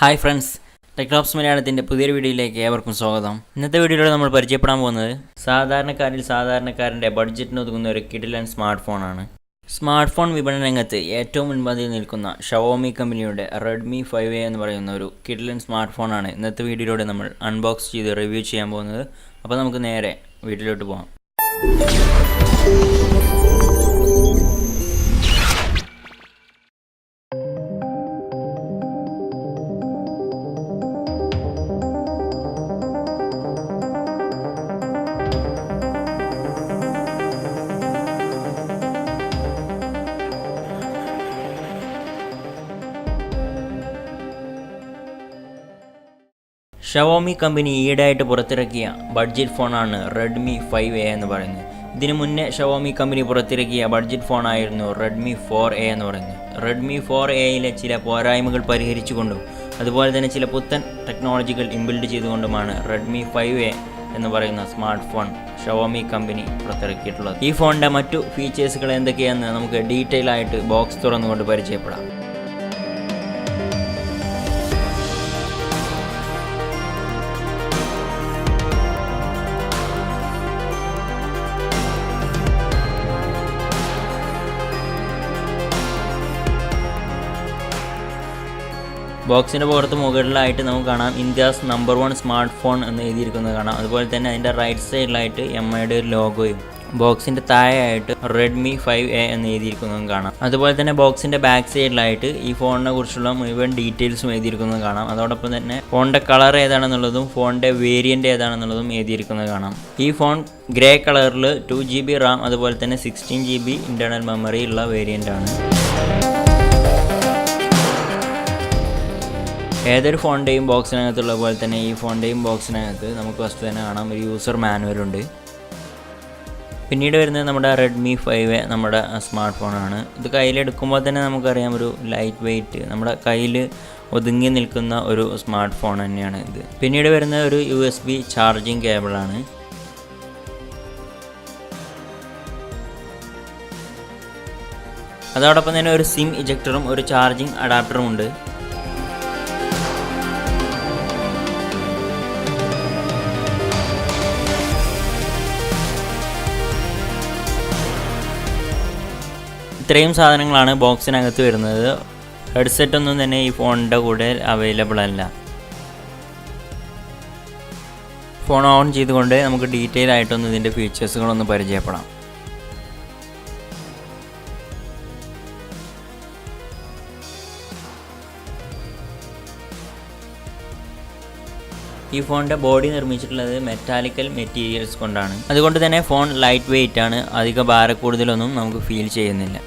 Hi friends, ടെക്നോപ്സ് മലയാളത്തിൻ്റെ പുതിയൊരു വീഡിയോയിലേക്ക് ഏവർക്കും സ്വാഗതം. ഇന്നത്തെ വീഡിയോയിൽ നമ്മൾ പരിചയപ്പെടാൻ പോകുന്നത് സാധാരണക്കാരൻ്റെ ബഡ്ജറ്റിന് ഒതുങ്ങുന്ന ഒരു കിടിലൻ സ്മാർട്ട് ഫോണാണ്. സ്മാർട്ട് ഫോൺ വിപണന രംഗത്ത് ഏറ്റവും മുൻപന്തിയിൽ നിൽക്കുന്ന ഷവോമി കമ്പനിയുടെ റെഡ്മി 5A എന്ന് പറയുന്ന ഒരു കിടിലൻ സ്മാർട്ട് ഫോണാണ് ഇന്നത്തെ വീഡിയോയിലൂടെ നമ്മൾ അൺബോക്സ് ചെയ്ത് റിവ്യൂ ചെയ്യാൻ പോകുന്നത്. അപ്പോൾ നമുക്ക് നേരെ വീഡിയോയിലോട്ട് പോകാം. ഷവോമി കമ്പനി ഈയിടെയായിട്ട് പുറത്തിറക്കിയ ബഡ്ജറ്റ് ഫോണാണ് റെഡ്മി 5A എന്ന് പറയുന്നത്. ഇതിനു മുന്നേ ഷവോമി കമ്പനി പുറത്തിറക്കിയ ബഡ്ജറ്റ് ഫോണായിരുന്നു റെഡ്മി 4A എന്ന് പറയുന്നത്. റെഡ്മി 4Aയിലെ ചില പോരായ്മകൾ പരിഹരിച്ചുകൊണ്ടും അതുപോലെ തന്നെ ചില പുത്തൻ ടെക്നോളജികൾ ഇൻബിൽഡ് ചെയ്തുകൊണ്ടുമാണ് റെഡ്മി 5A എന്ന് പറയുന്ന സ്മാർട്ട് ഫോൺ ഷവോമി കമ്പനി പുറത്തിറക്കിയിട്ടുള്ളത്. ഈ ഫോണിൻ്റെ മറ്റു ഫീച്ചേഴ്സുകൾ എന്തൊക്കെയാണെന്ന് നമുക്ക് ഡീറ്റെയിൽ ആയിട്ട് ബോക്സ് തുറന്നുകൊണ്ട് പരിചയപ്പെടാം. ബോക്സിൻ്റെ പുറത്ത് മുകളിലായിട്ട് നമുക്ക് കാണാം ഇന്ത്യാസ് നമ്പർ 1 സ്മാർട്ട് ഫോൺ എന്ന് എഴുതിയിരിക്കുന്നത് കാണാം. അതുപോലെ തന്നെ അതിൻ്റെ റൈറ്റ് സൈഡിലായിട്ട് MIയുടെ ഒരു ലോഗോയും ബോക്സിൻ്റെ താഴെയായിട്ട് റെഡ്മി 5A എന്ന് എഴുതിയിരിക്കുന്നതും കാണാം. അതുപോലെ തന്നെ ബോക്സിൻ്റെ ബാക്ക് സൈഡിലായിട്ട് ഈ ഫോണിനെ കുറിച്ചുള്ള മുഴുവൻ ഡീറ്റെയിൽസും എഴുതിയിരിക്കുന്നത് കാണാം. അതോടൊപ്പം തന്നെ ഫോണിൻ്റെ കളർ ഏതാണെന്നുള്ളതും ഫോണിൻ്റെ വേരിയൻ്റ് ഏതാണെന്നുള്ളതും എഴുതിയിരിക്കുന്നത് കാണാം. ഈ ഫോൺ ഗ്രേ കളറിൽ 2GB റാം അതുപോലെ തന്നെ 16GB ഇൻറ്റേർണൽ മെമ്മറി ഉള്ള വേരിയൻ്റാണ്. ഏതൊരു ഫോണിൻ്റെയും ബോക്സിനകത്തുള്ള പോലെ തന്നെ ഈ ഫോണിൻ്റെയും ബോക്സിനകത്ത് നമുക്ക് ഫസ്റ്റ് തന്നെ കാണാം ഒരു യൂസർ മാനുവലുണ്ട്. പിന്നീട് വരുന്നത് നമ്മുടെ റെഡ്മി 5A നമ്മുടെ സ്മാർട്ട് ഫോണാണ്. ഇത് കയ്യിലെടുക്കുമ്പോൾ തന്നെ നമുക്കറിയാം ഒരു ലൈറ്റ് വെയ്റ്റ് നമ്മുടെ കയ്യിൽ ഒതുങ്ങി നിൽക്കുന്ന ഒരു സ്മാർട്ട് ഫോൺ തന്നെയാണ് ഇത്. പിന്നീട് വരുന്നത് ഒരു USB ചാർജിങ് കേബിളാണ്. അതോടൊപ്പം തന്നെ ഒരു സിം ഇജക്ടറും ഒരു ചാർജിങ് അഡാപ്റ്ററും ഉണ്ട്. ഇത്രയും സാധനങ്ങളാണ് ബോക്സിനകത്ത് വരുന്നത്. ഹെഡ്സെറ്റ് ഒന്നും തന്നെ ഈ ഫോണിൻ്റെ കൂടെ അവൈലബിൾ അല്ല. ഫോൺ ഓൺ ചെയ്തുകൊണ്ട് നമുക്ക് ഡീറ്റെയിൽ ആയിട്ടൊന്ന് ഇതിൻ്റെ ഫീച്ചേഴ്സുകളൊന്ന് പരിചയപ്പെടാം. ഈ ഫോണിൻ്റെ ബോഡി നിർമ്മിച്ചിട്ടുള്ളത് മെറ്റാലിക്കൽ മെറ്റീരിയൽസ് കൊണ്ടാണ്. അതുകൊണ്ട് തന്നെ ഫോൺ ലൈറ്റ് വെയ്റ്റ് ആണ്. അധിക ഭാരക്കൂടുതലൊന്നും നമുക്ക് ഫീൽ ചെയ്യുന്നില്ല.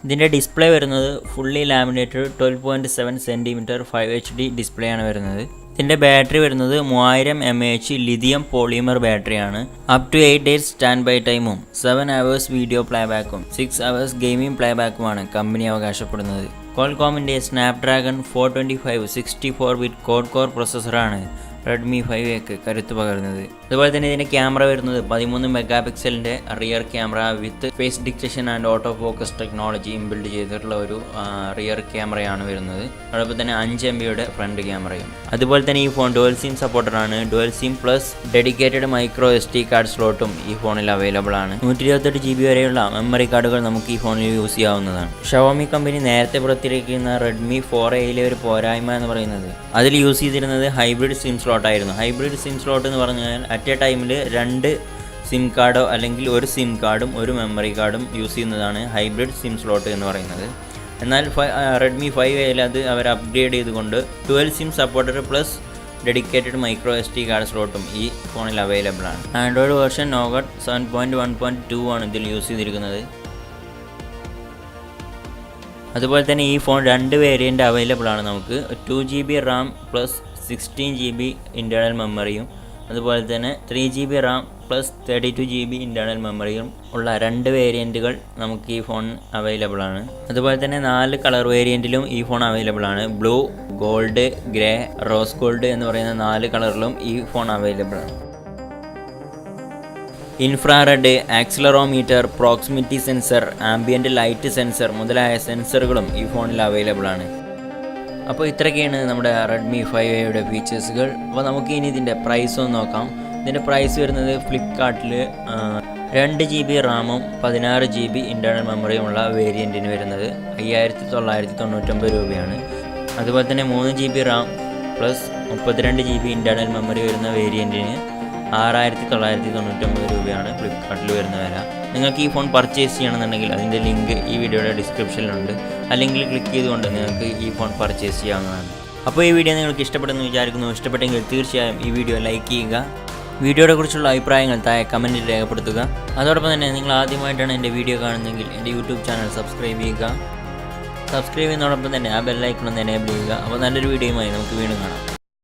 ഇതിൻ്റെ ഡിസ്പ്ലേ വരുന്നത് fully laminated 12.7 cm 5HD display ആണ് വരുന്നത്. ഇതിൻ്റെ ബാറ്ററി വരുന്നത് 3000 mAh ലിഥിയം പോളിമർ ബാറ്ററിയാണ്. Up to 8 days stand by ടൈമും 7 hours വീഡിയോ പ്ലേബാക്കും 6 hours ഗെയിമിംഗ് പ്ലേബാക്കുമാണ് കമ്പനി അവകാശപ്പെടുന്നത്. കോൾകോമിൻ്റെ സ്നാപ്ഡ്രാഗൺ 425 64-bit കോഡ് കോർ പ്രൊസസ്സറാണ് റെഡ്മി 5Aക്ക് കരുത്ത് പകരുന്നത്. അതുപോലെ തന്നെ ഇതിൻ്റെ ക്യാമറ വരുന്നത് 13 മെഗാപിക്സലിൻ്റെ rear camera with face detection and auto focus technology inbuilt ചെയ്തിട്ടുള്ള ഒരു റിയർ ക്യാമറയാണ് വരുന്നത്. അതോടൊപ്പം തന്നെ 5 MBയുടെ ഫ്രണ്ട് ക്യാമറയും. അതുപോലെ തന്നെ ഈ ഫോൺ ഡുവൽ സിം സപ്പോർട്ടറാണ്. Dual SIM plus dedicated micro SD card സ്ലോട്ടും ഈ ഫോണിൽ അവൈലബിൾ ആണ്. 128GB വരെയുള്ള മെമ്മറി കാർഡുകൾ നമുക്ക് ഈ ഫോണിൽ യൂസ് ചെയ്യാവുന്നതാണ്. ഷവോമി കമ്പനി നേരത്തെ പുറത്തിറക്കുന്ന റെഡ്മി 4Aയിലെ ഒരു പോരായ്മ എന്ന് പറയുന്നത് അതിൽ യൂസ് ചെയ്തിരുന്നത് ഹൈബ്രിഡ് സിം സ്ലോട്ട് ആയിരുന്നു. ഹൈബ്രിഡ് സിം സ്ലോട്ട് എന്ന് പറഞ്ഞാൽ അറ്റ് എ ടൈമിൽ 2 സിം കാർഡോ അല്ലെങ്കിൽ ഒരു സിം കാർഡും ഒരു മെമ്മറി കാർഡും യൂസ് ചെയ്യുന്നതാണ് ഹൈബ്രിഡ് സിം സ്ലോട്ട് എന്ന് പറയുന്നത്. എന്നാൽ റെഡ്മി 5Aയിൽ അത് അവർ അപ്ഗ്രേഡ് ചെയ്തുകൊണ്ട് 12 SIM supporter plus dedicated micro SD card സ്ലോട്ടും ഈ ഫോണിൽ അവൈലബിൾ ആണ്. ആൻഡ്രോയിഡ് വേർഷൻ നോഗട്ട് 7.1.2 ആണ് ഇതിൽ യൂസ് ചെയ്തിരിക്കുന്നത്. അതുപോലെ തന്നെ ഈ ഫോൺ 2 വേരിയൻ്റ് അവൈലബിൾ ആണ്. നമുക്ക് 2GB Ram plus 16GB internal മെമ്മറിയും അതുപോലെ തന്നെ 3GB Ram plus 32GB internal മെമ്മറിയും ഉള്ള 2 വേരിയൻറ്റുകൾ നമുക്ക് ഈ ഫോൺ അവൈലബിൾ ആണ്. അതുപോലെ തന്നെ 4 കളർ വേരിയൻറ്റിലും ഈ ഫോൺ അവൈലബിൾ ആണ്. Blue, gold, grey, rose gold എന്ന് പറയുന്ന 4 കളറിലും ഈ ഫോൺ അവൈലബിൾ ആണ്. Infrared, accelerometer, proximity sensor, ambient light sensor മുതലായ സെൻസറുകളും ഈ ഫോണിൽ അവൈലബിൾ ആണ്. അപ്പോൾ ഇത്രയൊക്കെയാണ് നമ്മുടെ റെഡ്മി 5A ഫീച്ചേഴ്സുകൾ. അപ്പോൾ നമുക്ക് ഇനി ഇതിൻ്റെ പ്രൈസ് ഒന്ന് നോക്കാം. ഇതിൻ്റെ പ്രൈസ് വരുന്നത് ഫ്ലിപ്കാർട്ടിൽ 2GB റാമും 16GB ഇൻറ്റേർണൽ മെമ്മറിയുമുള്ള വേരിയൻറ്റിന് വരുന്നത് 5999 രൂപയാണ്. അതുപോലെ തന്നെ 3GB Ram plus 32GB internal memory വരുന്ന വേരിയൻറ്റിന് 6999 രൂപയാണ് ഫ്ലിപ്കാർട്ടിൽ വരുന്ന വില. നിങ്ങൾക്ക് ഈ ഫോൺ പർച്ചേസ് ചെയ്യണമെന്നുണ്ടെങ്കിൽ അതിൻ്റെ ലിങ്ക് ഈ വീഡിയോയുടെ ഡിസ്ക്രിപ്ഷനിലുണ്ട്. അല്ലെങ്കിൽ ക്ലിക്ക് ചെയ്തുകൊണ്ട് നിങ്ങൾക്ക് ഈ ഫോൺ പർച്ചേസ് ചെയ്യാവുന്നതാണ്. അപ്പോൾ ഈ വീഡിയോ നിങ്ങൾക്ക് ഇഷ്ടപ്പെടുമെന്ന് വിചാരിക്കുന്നു. ഇഷ്ടപ്പെട്ടെങ്കിൽ തീർച്ചയായും ഈ വീഡിയോ ലൈക്ക് ചെയ്യുക. വീഡിയോയെ കുറിച്ചുള്ള അഭിപ്രായങ്ങൾ താഴെ കമൻറ്റിൽ രേഖപ്പെടുത്തുക. അതോടൊപ്പം തന്നെ നിങ്ങൾ ആദ്യമായിട്ടാണ് എൻ്റെ വീഡിയോ കാണുന്നതെങ്കിൽ എൻ്റെ യൂട്യൂബ് ചാനൽ സബ്സ്ക്രൈബ് ചെയ്യുക. സബ്സ്ക്രൈബ് ചെയ്യുന്നതോടൊപ്പം തന്നെ ആ ബെല്ലൈക്കൺ ഒന്ന് എനേബിൾ ചെയ്യുക. അപ്പോൾ നല്ലൊരു വീഡിയോയുമായി നമുക്ക് വീണ്ടും കാണാം.